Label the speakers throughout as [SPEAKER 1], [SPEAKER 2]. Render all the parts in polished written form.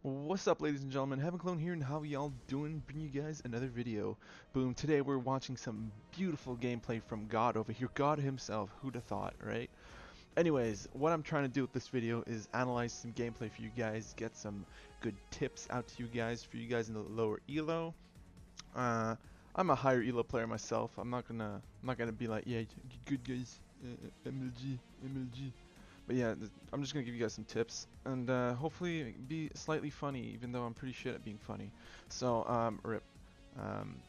[SPEAKER 1] What's up, ladies and gentlemen? HeavenClone here, and how y'all doing? Bring you guys another video. Boom, today we're watching some beautiful gameplay from God over here. God himself, who'd have thought, right? Anyways, what I'm trying to do with this video is analyze some gameplay for you guys, get some good tips out to you guys, for you guys in the lower elo. I'm a higher elo player myself. I'm not gonna be like, yeah, good guys, MLG, MLG. But yeah, I'm just gonna give you guys some tips and hopefully be slightly funny, even though I'm pretty shit at being funny. So, rip.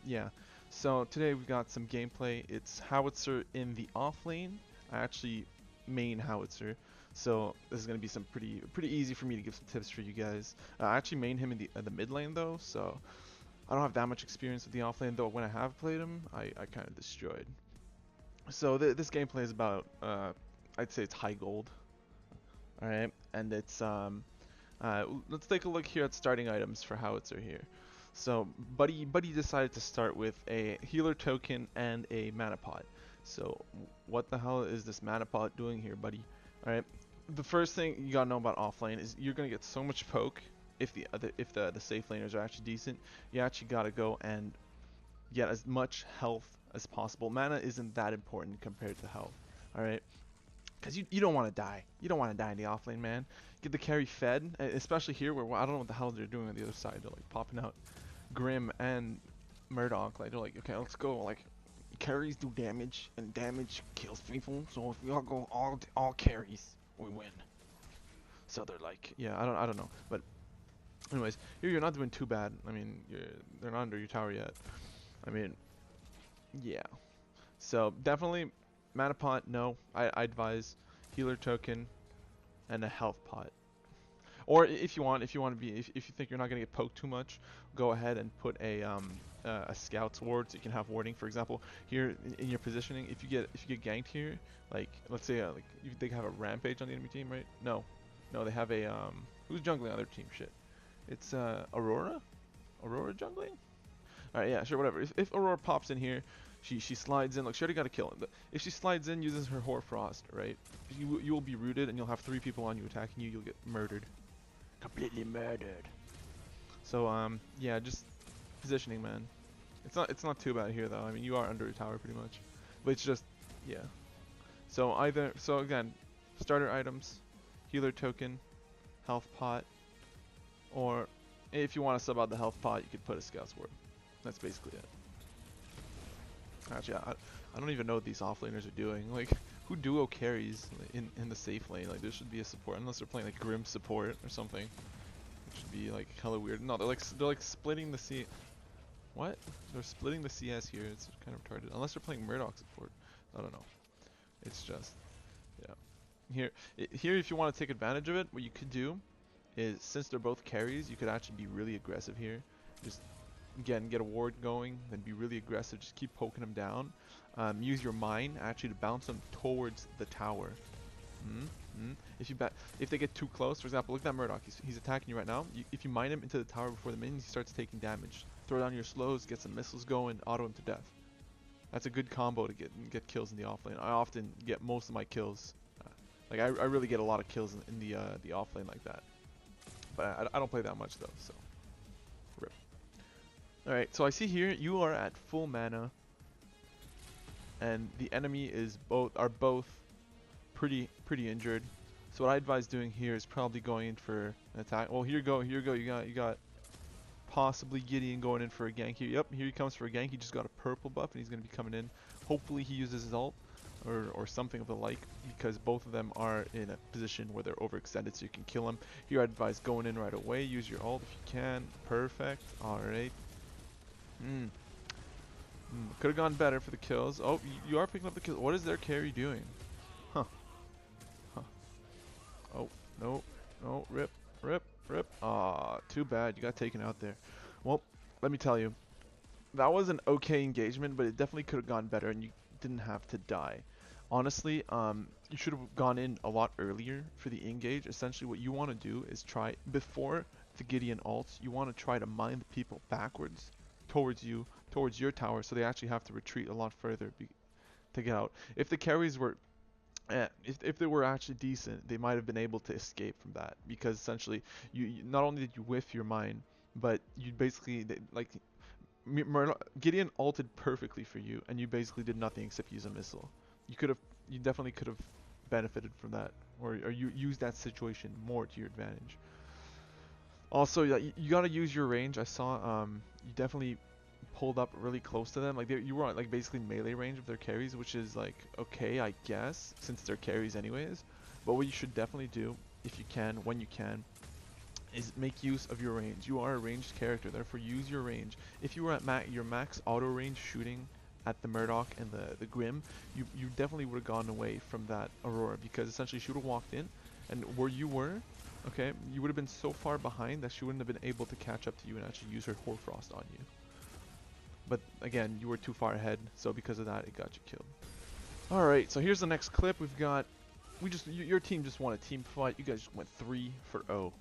[SPEAKER 1] Yeah. So today we've got some gameplay. It's Howitzer in the off lane. I actually main Howitzer, so this is gonna be some pretty easy for me to give some tips for you guys. I actually main him in the mid lane though, so I don't have that much experience with the off lane. Though when I have played him, I kind of destroyed. So this gameplay is about I'd say it's high gold. Alright, and it's let's take a look here at starting items for Howitzer here. So Buddy decided to start with a healer token and a mana pot. So what the hell is this mana pot doing here, buddy? Alright, the first thing you gotta know about offlane is you're gonna get so much poke if the safe laners are actually decent. You actually gotta go and get as much health as possible. Mana isn't that important compared to health. Alright, because you don't want to die. You don't want to die in the offlane, man. Get the carry fed, especially here where I don't know what the hell they're doing on the other side. They're like popping out Grim and Murdoch. Like they're like, okay, let's go. Like carries do damage and damage kills people. So if we all go all carries, we win. So they're like, yeah, I don't know. But anyways, here you're not doing too bad. I mean, they're not under your tower yet. I mean, yeah. So definitely mana pot, no. I advise healer token and a health pot. Or if you want to be, if you think you're not gonna get poked too much, go ahead and put a scout's ward so you can have warding. For example, here in your positioning, if you get ganked here, like let's say like they have a rampage on the enemy team, right? No, they have a who's jungling on their team? Shit, it's Aurora jungling. Alright, yeah, sure, whatever. If Aurora pops in here, she slides in. Look, she already got a kill. If she slides in, uses her Hoarfrost, right? You will be rooted, and you'll have 3 people on you attacking you. You'll get murdered, completely murdered. So yeah, just positioning, man. It's not too bad here though. I mean, you are under a tower pretty much, but it's just yeah. So again, starter items, healer token, health pot, or if you want to sub out the health pot, you could put a scout's ward. That's basically it. Actually, I don't even know what these offlaners are doing. Like, who duo carries in the safe lane? Like, there should be a support, unless they're playing like Grim support or something. It should be like hella weird. No, they're like splitting the C. What? They're splitting the CS here. It's kind of retarded. Unless they're playing Murdoch support. I don't know. It's just yeah. Here, if you want to take advantage of it, what you could do is, since they're both carries, you could actually be really aggressive here. Just again, get a ward going, then be really aggressive. Just keep poking them down. Use your mine actually to bounce them towards the tower. If they get too close, for example, look at that Murdoch. He's attacking you right now. If you mine him into the tower before the minions, he starts taking damage. Throw down your slows, get some missiles going, auto him to death. That's a good combo to get kills in the offlane. I often get most of my kills. Like I really get a lot of kills in the offlane like that. But I don't play that much though, so. Rip. Alright, so I see here you are at full mana, and the enemy are both pretty injured. So what I advise doing here is probably going in for an attack. Well, here you go. You got possibly Gideon going in for a gank here. Yep, here he comes for a gank. He just got a purple buff, and he's gonna be coming in. Hopefully he uses his ult or something of the like, because both of them are in a position where they're overextended, so you can kill them. Here I advise going in right away. Use your ult if you can. Perfect. All right. Could have gone better for the kills. Oh, you are picking up the kills. What is their carry doing? Huh. Oh, no. No. Rip. Ah, too bad. You got taken out there. Well, let me tell you. That was an okay engagement, but it definitely could have gone better, and you didn't have to die. Honestly, you should have gone in a lot earlier for the engage. Essentially, what you want to do is try, before the Gideon ults, you want to try to mine the people backwards towards you, towards your tower, so they actually have to retreat a lot further to get out. If the carries were If they were actually decent, they might have been able to escape from that, because essentially you not only did you whiff your mine, but you basically like Gideon ulted perfectly for you, and you basically did nothing except use a missile. You could have, you definitely could have benefited from that, or you used that situation more to your advantage. Also, yeah, you gotta use your range. I saw you definitely pulled up really close to them. Like you were on like basically melee range of their carries, which is like okay, I guess, since they're carries anyways. But what you should definitely do, if you can, when you can, is make use of your range. You are a ranged character, therefore use your range. If you were at your max auto range shooting at the Murdoch and the Grim, you definitely would have gone away from that Aurora, because essentially she would have walked in, and where you were, okay, you would have been so far behind that she wouldn't have been able to catch up to you and actually use her Hoarfrost on you. But again, you were too far ahead, so because of that, it got you killed. Alright, so here's the next clip. We've got, your team just won a team fight. You guys just went 3-0.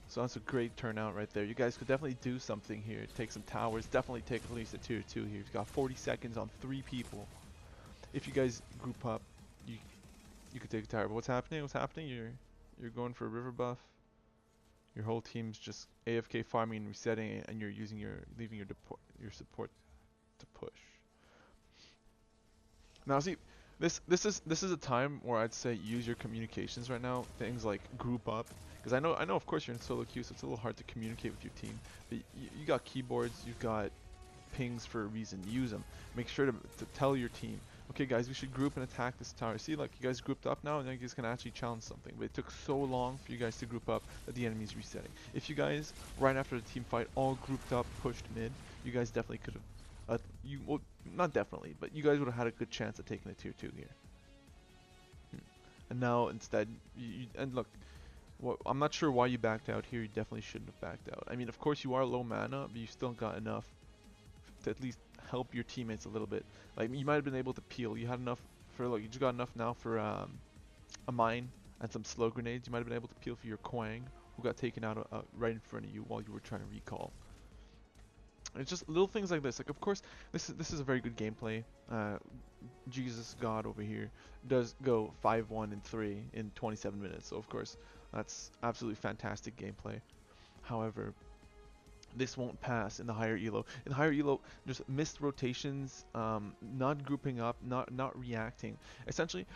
[SPEAKER 1] So that's a great turnout right there. You guys could definitely do something here. Take some towers. Definitely take at least a tier 2 here. You've got 40 seconds on 3 people. If you guys group up, you could take a tower. But what's happening? What's happening? You're going for a river buff. Your whole team's just AFK farming and resetting, and you're leaving your support to push. Now see, this is a time where I'd say use your communications right now. Things like group up, because I know of course you're in solo queue, so it's a little hard to communicate with your team. But you got keyboards, you've got pings for a reason. Use them. Make sure to tell your team, okay guys, we should group and attack this tower. See, like you guys grouped up now, and you guys can actually challenge something. But it took so long for you guys to group up that the enemy's resetting. If you guys right after the team fight all grouped up, pushed mid, you guys definitely could have. Well, not definitely, but you guys would have had a good chance at taking a tier 2 here. And now instead, and look, I'm not sure why you backed out here. You definitely shouldn't have backed out. I mean, of course you are low mana, but you still got enough to at least help your teammates a little bit. Like you might have been able to peel. You had enough for, look, you just got enough now for a mine and some slow grenades. You might have been able to peel for your Quang, who got taken out right in front of you while you were trying to recall. It's just little things like this. Like, of course, this is a very good gameplay. Jesus God over here does go 5-1 and 3 in 27 minutes. So of course, that's absolutely fantastic gameplay. However, this won't pass in the higher elo. In higher elo, just missed rotations, not grouping up, not reacting. Essentially,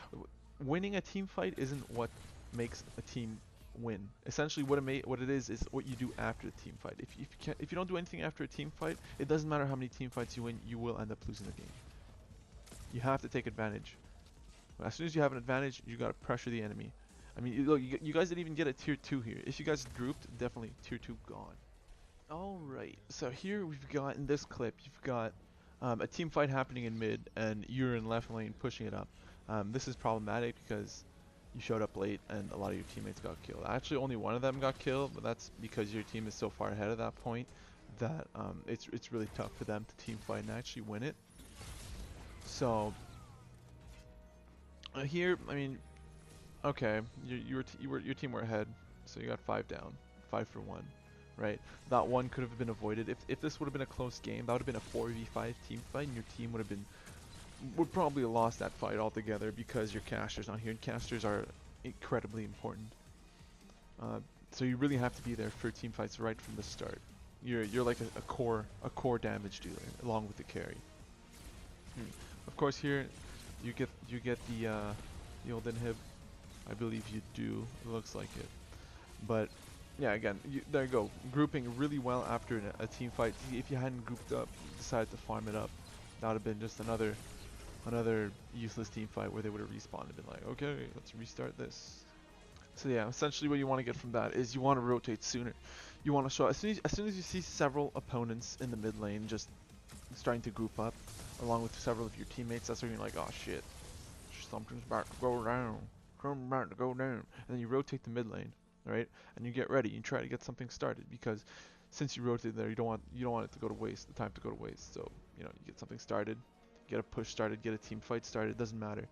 [SPEAKER 1] winning a team fight isn't what makes a team win. Essentially, what it is what you do after the team fight. If you don't do anything after a team fight, it doesn't matter how many team fights you win, you will end up losing the game. You have to take advantage. As soon as you have an advantage, you gotta pressure the enemy. I mean, look, you guys didn't even get a tier 2 here. If you guys grouped, definitely tier 2 gone. Alright, so here we've got, in this clip, you've got a team fight happening in mid, and you're in left lane pushing it up. This is problematic because you showed up late and a lot of your teammates got killed. Actually, only one of them got killed, but that's because your team is so far ahead at that point that it's really tough for them to team fight and actually win it. So here, I mean, okay, your team were ahead, so you got 5 down, 5 for 1, right? That one could have been avoided. If this would have been a close game, that would have been a 4v5 team fight, and your team would probably have lost that fight altogether because your caster's not here, and casters are incredibly important. So you really have to be there for team fights right from the start. You're like a core damage dealer along with the carry. Of course, here you get the old inhib. I believe you do. It looks like it. But yeah, again, there you go. Grouping really well after a team fight. If you hadn't grouped up, decided to farm it up, that would have been just another useless team fight where they would have respawned and been like, okay, let's restart this. So yeah, essentially what you want to get from that is you want to rotate sooner. You want to show as soon as you see several opponents in the mid lane just starting to group up along with several of your teammates, that's when you're like, oh shit, something's about to go down. Something's about to go down. And then you rotate the mid lane, right? And you get ready and try to get something started, because since you rotate there, you don't want it to go to waste, the time to go to waste. So, you know, you get something started, get a push started, get a team fight started, doesn't matter.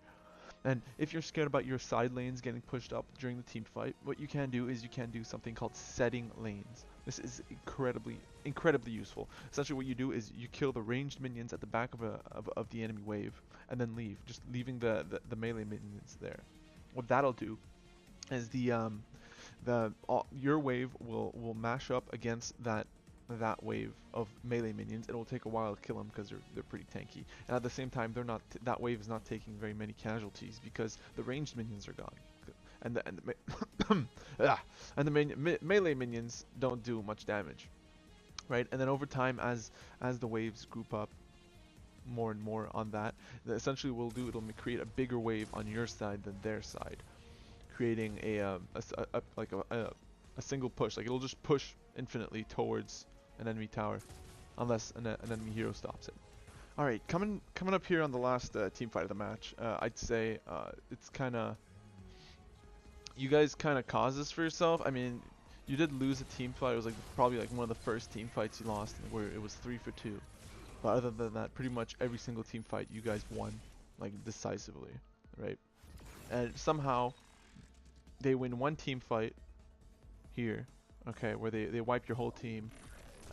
[SPEAKER 1] And if you're scared about your side lanes getting pushed up during the team fight, what you can do is you can do something called setting lanes. This is incredibly useful. Essentially what you do is you kill the ranged minions at the back of the enemy wave and then leave, just leaving the melee minions there. what that'll do is your wave will mash up against that wave of melee minions. It'll take a while to kill them because they're pretty tanky, and at the same time that wave is not taking very many casualties because the ranged minions are gone, and the melee minions don't do much damage, right? And then over time, as the waves group up more and more on that, essentially it'll create a bigger wave on your side than their side, creating a single push. Like it'll just push infinitely towards an enemy tower, unless an enemy hero stops it. All right, coming up here on the last team fight of the match, I'd say it's kind of, you guys kind of caused this for yourself. I mean, you did lose a team fight. It was like probably like one of the first team fights you lost, where it was 3-for-2. But other than that, pretty much every single team fight you guys won, like decisively, right? And somehow they win one team fight here, okay, where they wipe your whole team,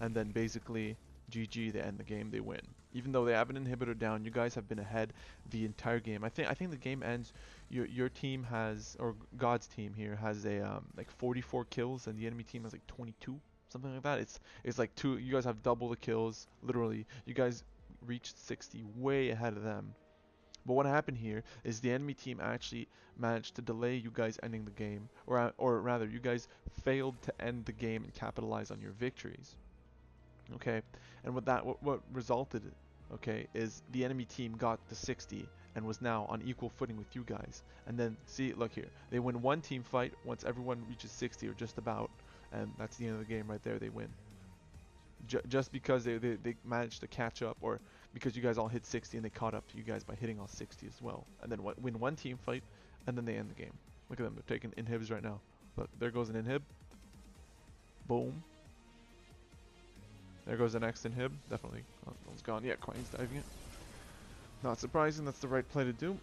[SPEAKER 1] and then basically GG, they end the game, they win. Even though they have an inhibitor down, you guys have been ahead the entire game. I think the game ends, your team has, or God's team here has a like 44 kills, and the enemy team has like 22, something like that. It's like you guys have double the kills, literally. You guys reached 60, way ahead of them. But what happened here is the enemy team actually managed to delay you guys ending the game, or rather, you guys failed to end the game and capitalize on your victories. Okay, and what resulted, okay, is the enemy team got to 60 and was now on equal footing with you guys. And then see, look here, they win one team fight once everyone reaches 60 or just about, and that's the end of the game right there. They win. Just because they managed to catch up, or because you guys all hit 60 and they caught up to you guys by hitting all 60 as well. And then win one team fight, and then they end the game. Look at them, they're taking inhibs right now. Look, there goes an inhib. Boom. There goes the next inhib. Definitely. Oh, one's gone. Yeah, Quain's diving it. Not surprising, that's the right play to do.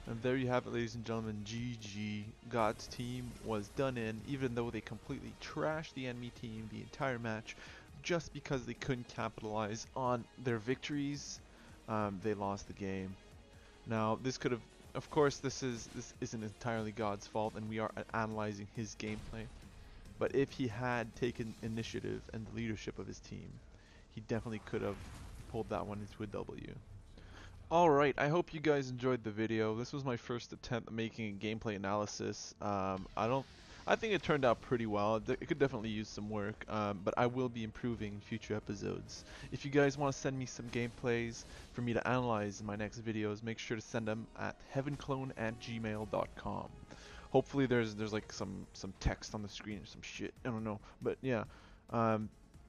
[SPEAKER 1] And there you have it, ladies and gentlemen. GG. God's team was done in, even though they completely trashed the enemy team the entire match. Just because they couldn't capitalize on their victories, they lost the game. Now, this could have, of course, this isn't entirely God's fault, and we are analyzing his gameplay. But if he had taken initiative and the leadership of his team, he definitely could have pulled that one into a W. Alright, I hope you guys enjoyed the video. This was my first attempt at making a gameplay analysis. I think it turned out pretty well. It could definitely use some work, but I will be improving in future episodes. If you guys want to send me some gameplays for me to analyze in my next videos, make sure to send them at heavenclone@gmail.com. Hopefully there's like some text on the screen or some shit. I don't know, but yeah.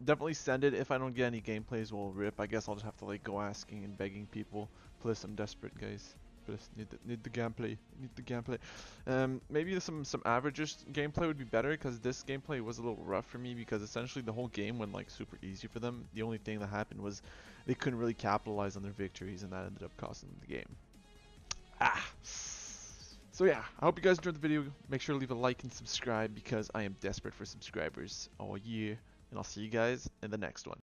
[SPEAKER 1] Definitely send it. If I don't get any gameplays, we'll rip. I guess I'll just have to like go asking and begging people. Plus, I'm desperate, guys. Just need the gameplay. Need the gameplay. Maybe some average gameplay would be better, because this gameplay was a little rough for me, because essentially the whole game went like super easy for them. The only thing that happened was they couldn't really capitalize on their victories, and that ended up costing them the game. So yeah, I hope you guys enjoyed the video. Make sure to leave a like and subscribe, because I am desperate for subscribers all year. And I'll see you guys in the next one.